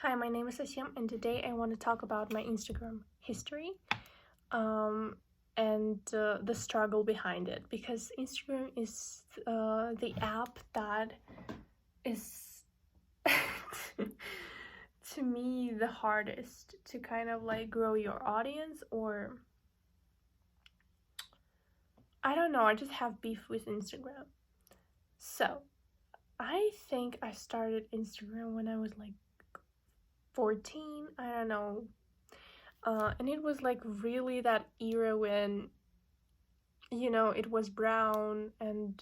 Hi, my name is Asyam, and today I want to talk about my Instagram history and the struggle behind it, because Instagram is the app that is, to me, the hardest to kind of like grow your audience, or I don't know, I just have beef with Instagram. So, I think I started Instagram when I was like 14, I don't know. And it was like really that era when, it was brown and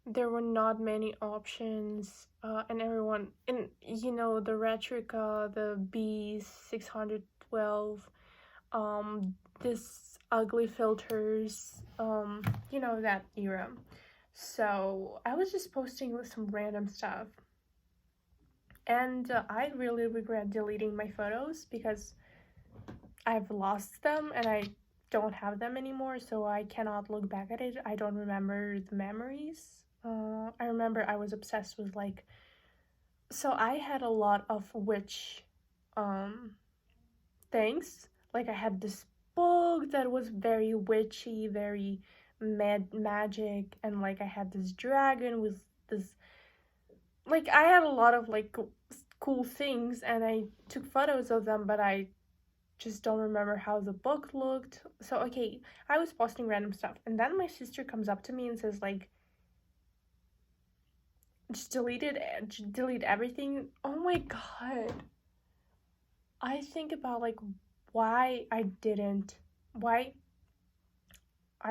there were not many options. And everyone, and the Retrica, the B612, this ugly filters, that era. So I was just posting with some random stuff. And I really regret deleting my photos because I've lost them and I don't have them anymore, so I cannot look back at it. I don't remember the memories. I remember I was obsessed with so I had a lot of witch um, things. Like I had this book that was very witchy, very magic, and like I had this dragon with this. Like I had a lot of like cool things, and I took photos of them, but I just don't remember how the book looked. So okay, I was posting random stuff, and then my sister comes up to me and says like, just delete everything. Oh my god. I think about like why I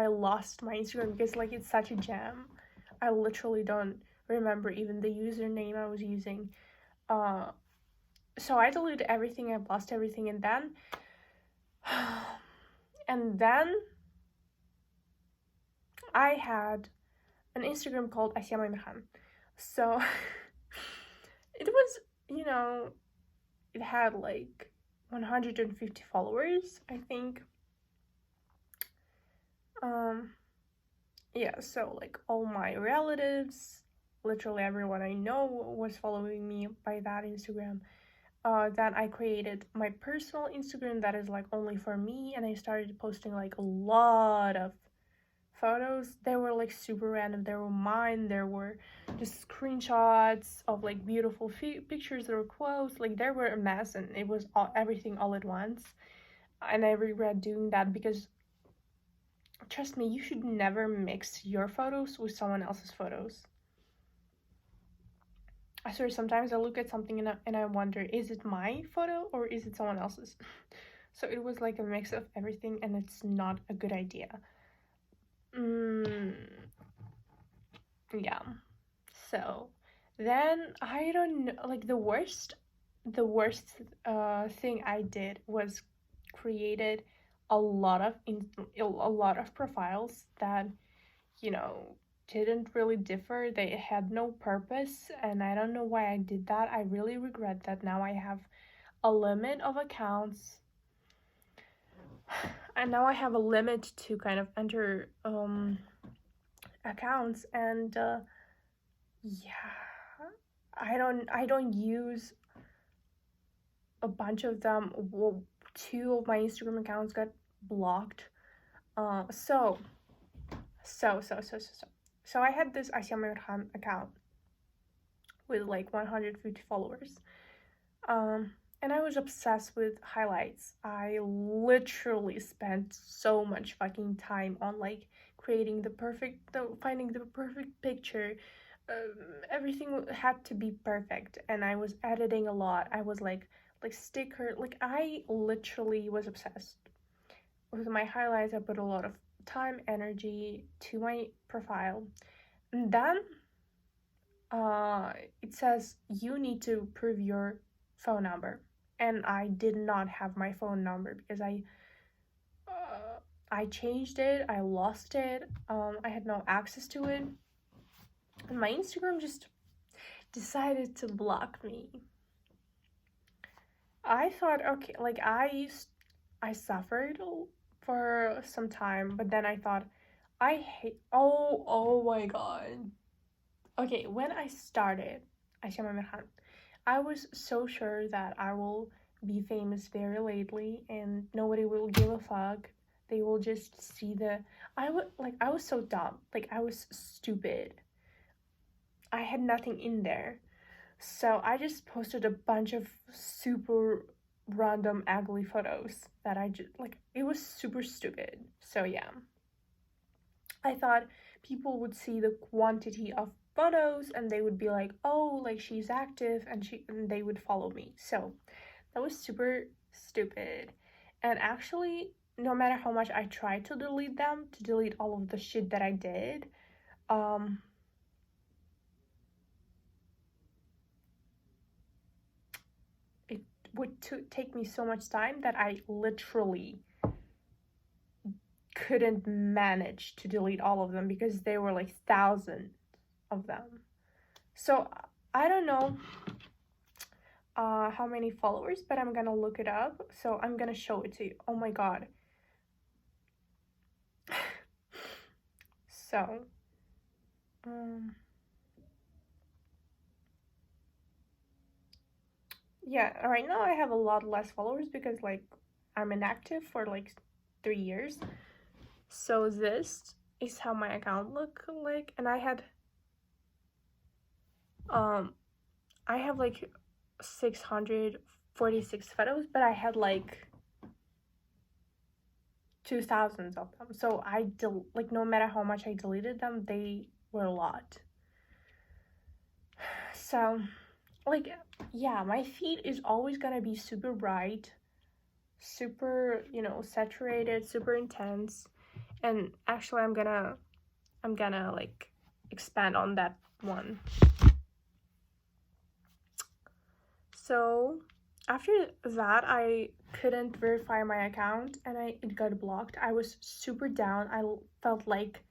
lost my Instagram, because like it's such a jam. I literally don't remember even the username I was using. So I deleted everything, I lost everything, and then and then I had an Instagram called Asyam Emirhan. So it was, it had like 150 followers, I think. Um, yeah, so like all my relatives, literally everyone I know was following me by that Instagram. Then I created my personal Instagram that is like only for me, and I started posting like a lot of photos. They were like super random. There were mine, there were just screenshots of like beautiful pictures, there were quotes, like there were a mess, and it was everything all at once. And I regret doing that, because trust me, you should never mix your photos with someone else's photos. I swear, sometimes I look at something and I wonder, is it my photo or is it someone else's? So it was like a mix of everything, and it's not a good idea. Yeah. So then I don't know, like the worst thing I did was created a lot of profiles that, you know, didn't really differ. They had no purpose, and I don't know why I did that. I really regret that. Now I have a limit of accounts, and now I have a limit to kind of enter accounts, and yeah, I don't use a bunch of them. Well, two of my Instagram accounts got blocked. So I had this Asyam Emirhan account with like 150 followers. And I was obsessed with highlights. I literally spent so much fucking time on like finding the perfect picture. Everything had to be perfect, and I was editing a lot. I was like sticker, like I literally was obsessed with my highlights. I put a lot of time, energy to my profile, and then it says you need to prove your phone number, and I did not have my phone number because I changed it, I lost it, I had no access to it, and my Instagram just decided to block me. I thought, okay, like I suffered for some time, but then I thought, I hate. Oh my god. Okay, when I started Asyam Emirhan, I was so sure that I will be famous very lately and nobody will give a fuck. They will just see the I was so dumb. Like I was stupid. I had nothing in there. So I just posted a bunch of super random ugly photos that I just like it was super stupid. So yeah. I thought people would see the quantity of photos and they would be like, "Oh, like she's active," and they would follow me. So, that was super stupid. And actually, no matter how much I tried to delete them, to delete all of the shit that I did, um it would take me so much time that I literally couldn't manage to delete all of them because there were like thousands of them. So I don't know how many followers, but I'm gonna look it up. So I'm gonna show it to you. Oh my god. So, um, yeah, right now I have a lot less followers because like I'm inactive for like 3 years. So this is how my account look like, and um I have like 646 photos, but I had like 2,000 of them. So like no matter how much I deleted them, they were a lot. So like yeah, my feed is always gonna be super bright, super, saturated, super intense. And actually I'm gonna like expand on that one. So after that, I couldn't verify my account and it got blocked. I was super down. I felt like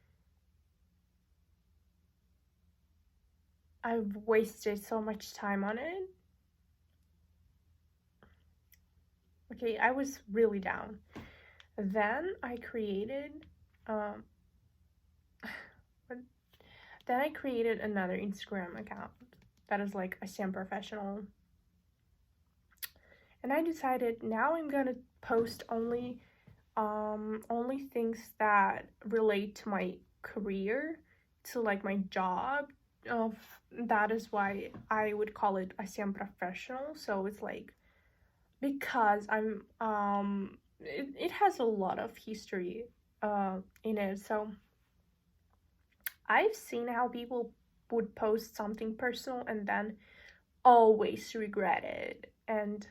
I've wasted so much time on it. Okay, I was really down. Then I created um then I created another Instagram account that is like Asian Professional. And I decided now I'm gonna post only things that relate to my career, to like my job. Of that is why I would call it Asian Professional. So it's like because it has a lot of history in it. So I've seen how people would post something personal and then always regret it. And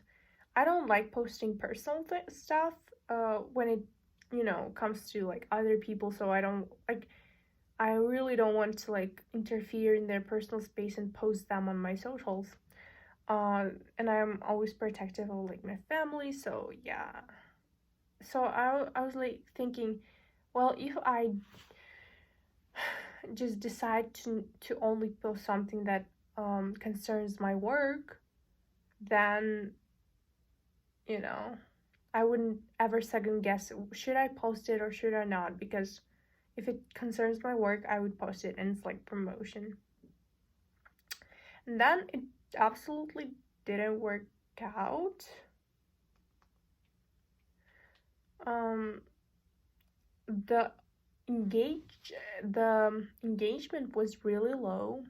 I don't like posting personal stuff when it, comes to like other people. So I don't like, I really don't want to like interfere in their personal space and post them on my socials. And I'm always protective of like my family. So yeah. So I was like thinking, well, if I just decide to only post something that concerns my work, then I wouldn't ever second guess should I post it or should I not, because if it concerns my work I would post it and it's like promotion. And then it absolutely didn't work out. The engagement was really low.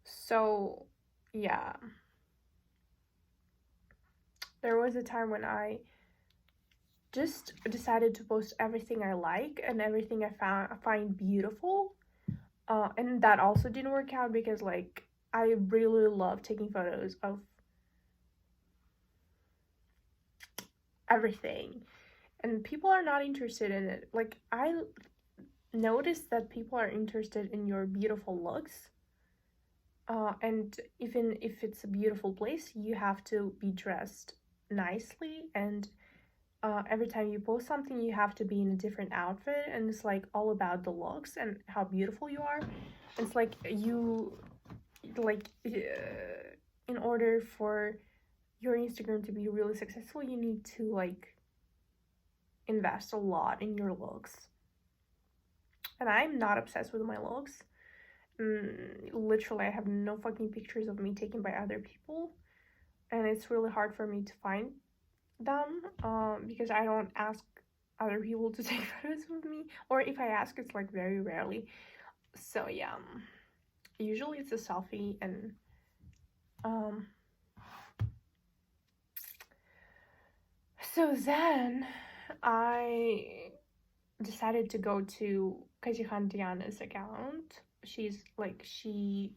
So yeah, there was a time when I just decided to post everything I like and everything I find beautiful. And that also didn't work out because like I really love taking photos of everything and people are not interested in it. Like I noticed that people are interested in your beautiful looks. And even if it's a beautiful place, you have to be dressed nicely, and every time you post something you have to be in a different outfit, and it's like all about the looks and how beautiful you are. It's like you like in order for your Instagram to be really successful you need to like invest a lot in your looks, and I'm not obsessed with my looks. literally I have no fucking pictures of me taken by other people, and it's really hard for me to find them, because I don't ask other people to take photos of me, or if I ask, it's like very rarely. So yeah, usually it's a selfie. And so then I decided to go to Kajihan Diana's account. She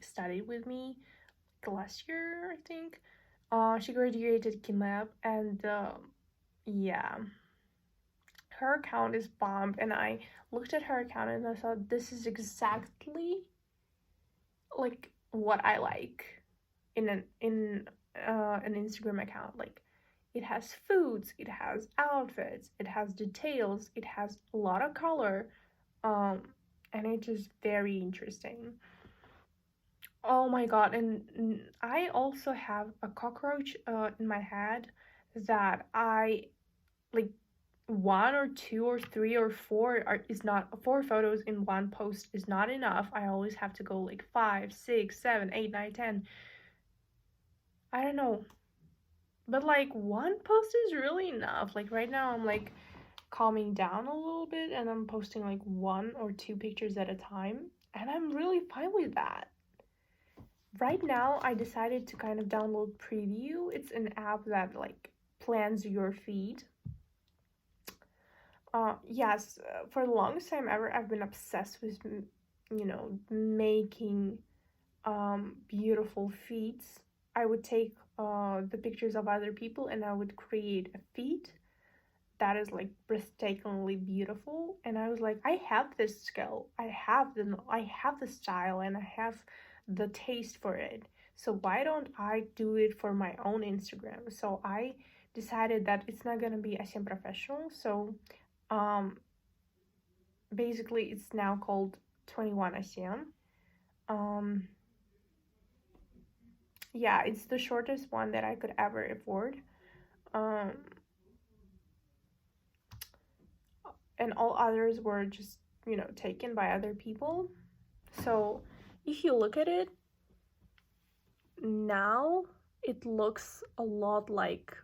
studied with me last year, I think. She graduated KIMAP, and yeah, her account is bomb. And I looked at her account and I thought, this is exactly like what I like in an Instagram account. Like, it has foods, it has outfits, it has details, it has a lot of color, and it's just very interesting. Oh my god! And I also have a cockroach in my head that I like. One or two or three or four is not, 4 photos in one post is not enough. I always have to go like 5, 6, 7, 8, 9, 10. I don't know, but like one post is really enough. Like right now I'm like calming down a little bit and I'm posting like 1 or 2 pictures at a time, and I'm really fine with that. Right now I decided to kind of download Preview. It's an app that like plans your feed. Yes, for the longest time ever, I've been obsessed with, making beautiful feeds. I would take the pictures of other people and I would create a feed that is like breathtakingly beautiful. And I was like, I have this skill, I have the style, and I have the taste for it. So why don't I do it for my own Instagram? So I decided that it's not gonna be Asian Professional. So um basically it's now called 21 ASEAN. um yeah, it's the shortest one that I could ever afford. um and all others were just, taken by other people. So if you look at it now, it looks a lot like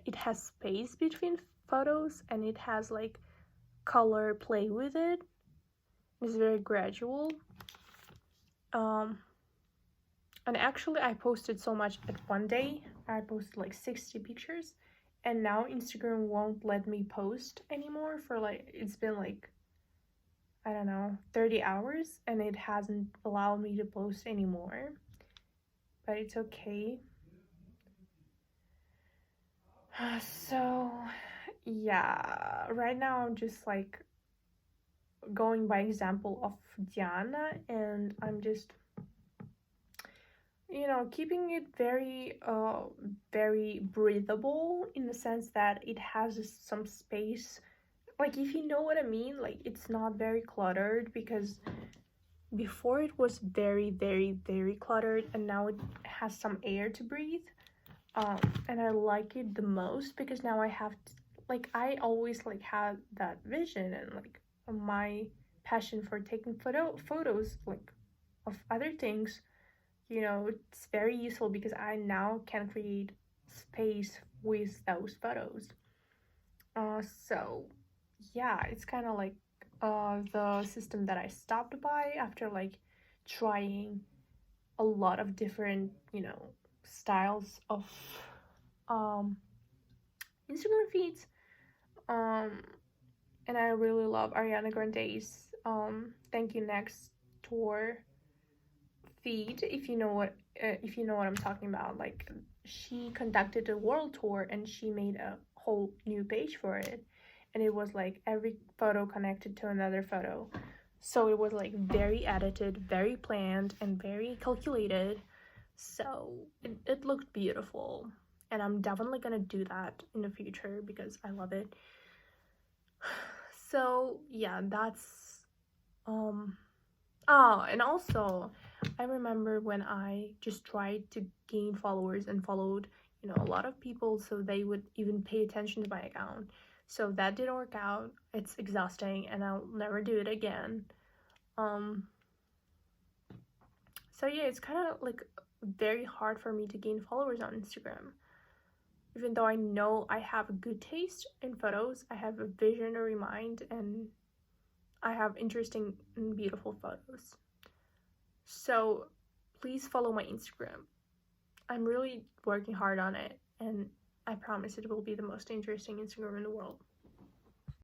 it has space between photos, and it has like color play with it. It's very gradual. And actually I posted so much at one day. I posted like 60 pictures, and now Instagram won't let me post anymore for like, it's been like, I don't know, 30 hours, and it hasn't allowed me to post anymore. But it's okay. So yeah, right now I'm just like going by example of Diana, and I'm just, keeping it very breathable, in the sense that it has some space. Like, if you know what I mean, like it's not very cluttered, because before it was very, very, very cluttered, and now it has some air to breathe. And I like it the most, because now I have to, like, I always like had that vision and like my passion for taking photos like of other things. It's very useful because I now can create space with those photos. So yeah, it's kind of like the system that I stopped by after like trying a lot of different, styles of um Instagram feeds. Um and I really love Ariana Grande's Thank You Next tour feed, if you know what I'm talking about. Like, she conducted a world tour and she made a whole new page for it, and it was like every photo connected to another photo. So it was like very edited, very planned, and very calculated. So it looked beautiful, and I'm definitely gonna do that in the future because I love it. So yeah, that's oh, and also I remember when I just tried to gain followers and followed, a lot of people, so they would even pay attention to my account. So that didn't work out. It's exhausting and I'll never do it again. Um So yeah, it's kind of like very hard for me to gain followers on Instagram. Even though I know I have a good taste in photos, I have a visionary mind, and I have interesting and beautiful photos. So please follow my Instagram. I'm really working hard on it, and I promise it will be the most interesting Instagram in the world.